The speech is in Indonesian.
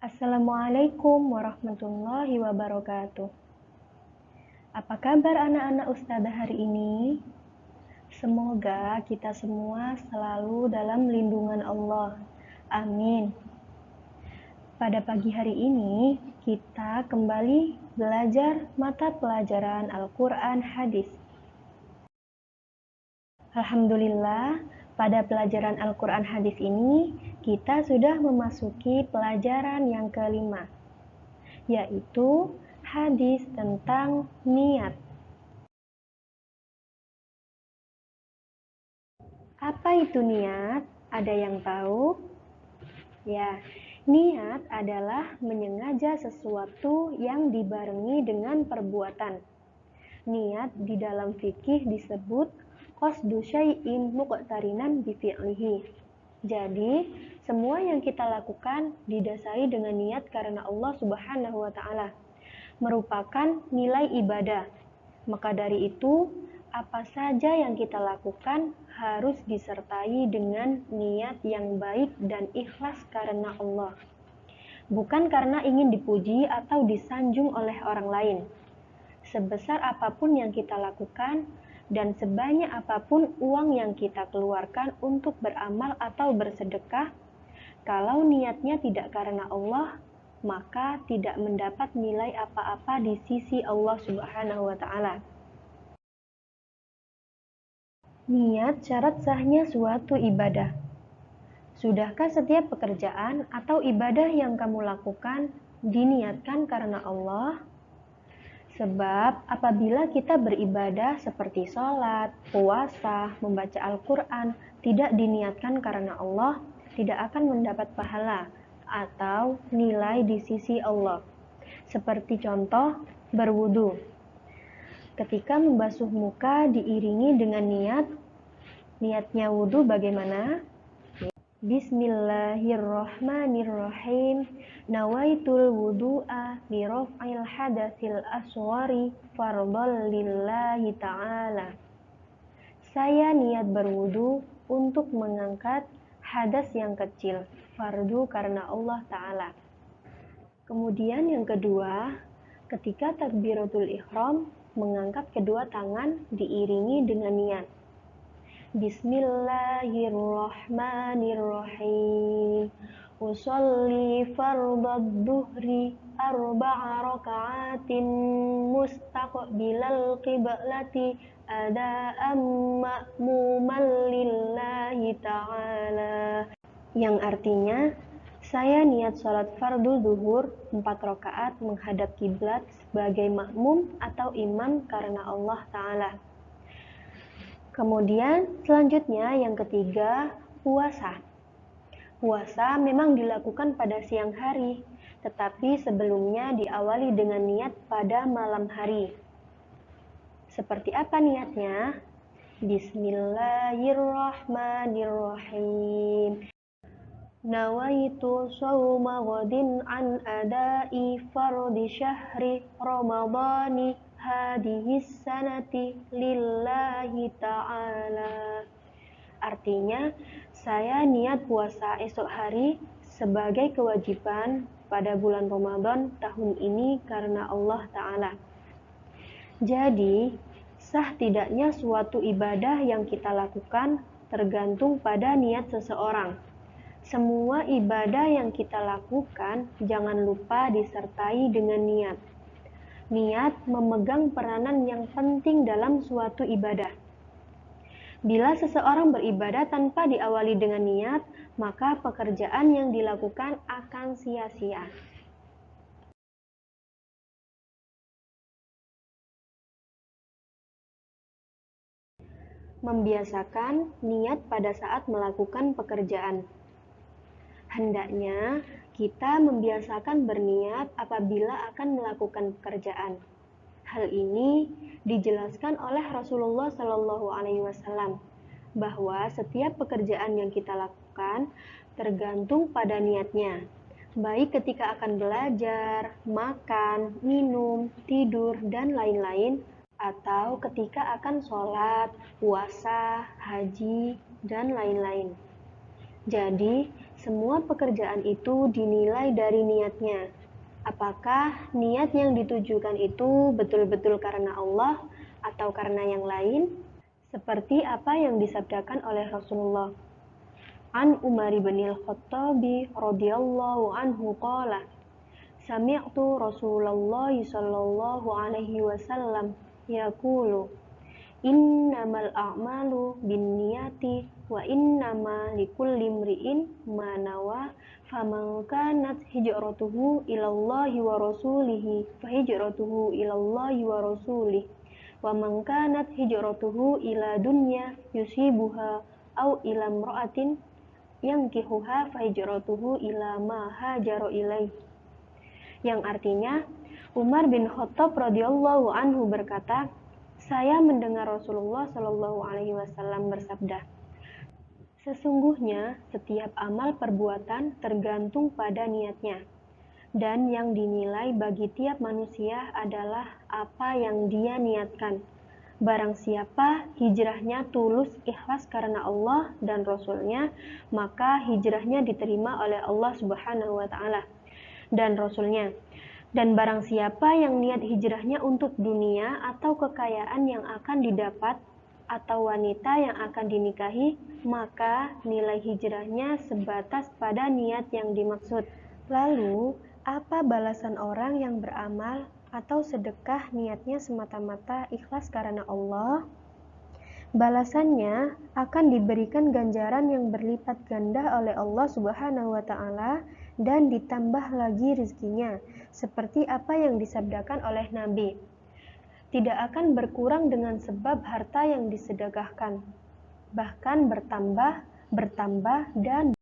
Assalamualaikum warahmatullahi wabarakatuh. Apa kabar anak-anak Ustazah hari ini? Semoga kita semua selalu dalam lindungan Allah. Amin. Pada pagi hari ini, kita kembali belajar mata pelajaran Al-Quran Hadis. Alhamdulillah, pada pelajaran Al-Quran Hadis ini, kita sudah memasuki pelajaran yang kelima, yaitu hadis tentang niat. Apa itu niat? Ada yang tahu? Ya, niat adalah menyengaja sesuatu yang dibarengi dengan perbuatan. Niat di dalam fikih disebut qasdu syai'in muqtarinan bi fi'lihi. Jadi, semua yang kita lakukan didasari dengan niat karena Allah Subhanahu wa taala, merupakan nilai ibadah. Maka dari itu, apa saja yang kita lakukan harus disertai dengan niat yang baik dan ikhlas karena Allah, bukan karena ingin dipuji atau disanjung oleh orang lain. Sebesar apapun yang kita lakukan dan sebanyak apapun uang yang kita keluarkan untuk beramal atau bersedekah, kalau niatnya tidak karena Allah, maka tidak mendapat nilai apa-apa di sisi Allah Subhanahu wa taala. Niat syarat sahnya suatu ibadah. Sudahkah setiap pekerjaan atau ibadah yang kamu lakukan diniatkan karena Allah? Sebab apabila kita beribadah seperti sholat, puasa, membaca Al-Quran tidak diniatkan karena Allah, tidak akan mendapat pahala atau nilai di sisi Allah. Seperti contoh berwudu. Ketika membasuh muka diiringi dengan niatnya wudu bagaimana? Bismillahirrahmanirrahim. Nawaitul wudu'a li raf'il hadatsil aswari fardhal lillahi ta'ala. Saya niat berwudu untuk mengangkat hadas yang kecil, fardu karena Allah Ta'ala. Kemudian yang kedua, ketika takbiratul ihram, mengangkat kedua tangan diiringi dengan niat. Bismillahirrahmanirrahim. Usolli fardad duhri arba'a raka'atin mustaqbilal qiblati ada'an ma'muman lillahi ta'ala. Yang artinya, saya niat sholat fardhu zuhur 4 rakaat menghadap kiblat sebagai makmum atau imam karena Allah Ta'ala. Kemudian selanjutnya yang ketiga, puasa. Puasa memang dilakukan pada siang hari, tetapi sebelumnya diawali dengan niat pada malam hari. Seperti apa niatnya? Bismillahirrahmanirrahim. Nawaitu shawma ghadin an adai fardi syahri ramadhani hadihis sanati lillahi ta'ala. Artinya, saya niat puasa esok hari sebagai kewajiban pada bulan Ramadan tahun ini karena Allah Ta'ala. Jadi, sah tidaknya suatu ibadah yang kita lakukan tergantung pada niat seseorang. Semua ibadah yang kita lakukan jangan lupa disertai dengan niat. Niat memegang peranan yang penting dalam suatu ibadah. Bila seseorang beribadah tanpa diawali dengan niat, maka pekerjaan yang dilakukan akan sia-sia. Membiasakan niat pada saat melakukan pekerjaan. Hendaknya kita membiasakan berniat apabila akan melakukan pekerjaan. Hal ini dijelaskan oleh Rasulullah SAW bahwa setiap pekerjaan yang kita lakukan tergantung pada niatnya, baik ketika akan belajar, makan, minum, tidur, dan lain-lain, atau ketika akan sholat, puasa, haji, dan lain-lain. Jadi, Semua pekerjaan itu dinilai dari niatnya. Apakah niat yang ditujukan itu betul-betul karena Allah atau karena yang lain? Seperti apa yang disabdakan oleh Rasulullah. An Umar bin Al-Khattabi radhiyallahu anhu qala, sami'tu Rasulullah sallallahu alaihi wasallam yaqulu, innamal a'malu binniyati wa innama likulli imri'in ma nawa faman kanat hijratuhu ilallahi wa rasulihi fa hijratuhu ilallahi wa rasulihi wa man kanat hijratuhu ila dunya yusibuha au ila imra'atin yankihuha fa hijratuhu ila ma hajara ilaih. Yang artinya, Umar bin Khattab radhiyallahu anhu berkata, saya mendengar Rasulullah Shallallahu Alaihi Wasallam bersabda, sesungguhnya setiap amal perbuatan tergantung pada niatnya, dan yang dinilai bagi tiap manusia adalah apa yang dia niatkan. Barang siapa hijrahnya tulus ikhlas karena Allah dan Rasulnya, maka hijrahnya diterima oleh Allah Subhanahu wa Ta'ala dan Rasulnya. Dan barang siapa yang niat hijrahnya untuk dunia atau kekayaan yang akan didapat atau wanita yang akan dinikahi, maka nilai hijrahnya sebatas pada niat yang dimaksud. Lalu, apa balasan orang yang beramal atau sedekah niatnya semata-mata ikhlas karena Allah? Balasannya akan diberikan ganjaran yang berlipat ganda oleh Allah Subhanahu wa Ta'ala dan ditambah lagi rezekinya, seperti apa yang disabdakan oleh Nabi. Tidak akan berkurang dengan sebab harta yang disedekahkan, bahkan bertambah dan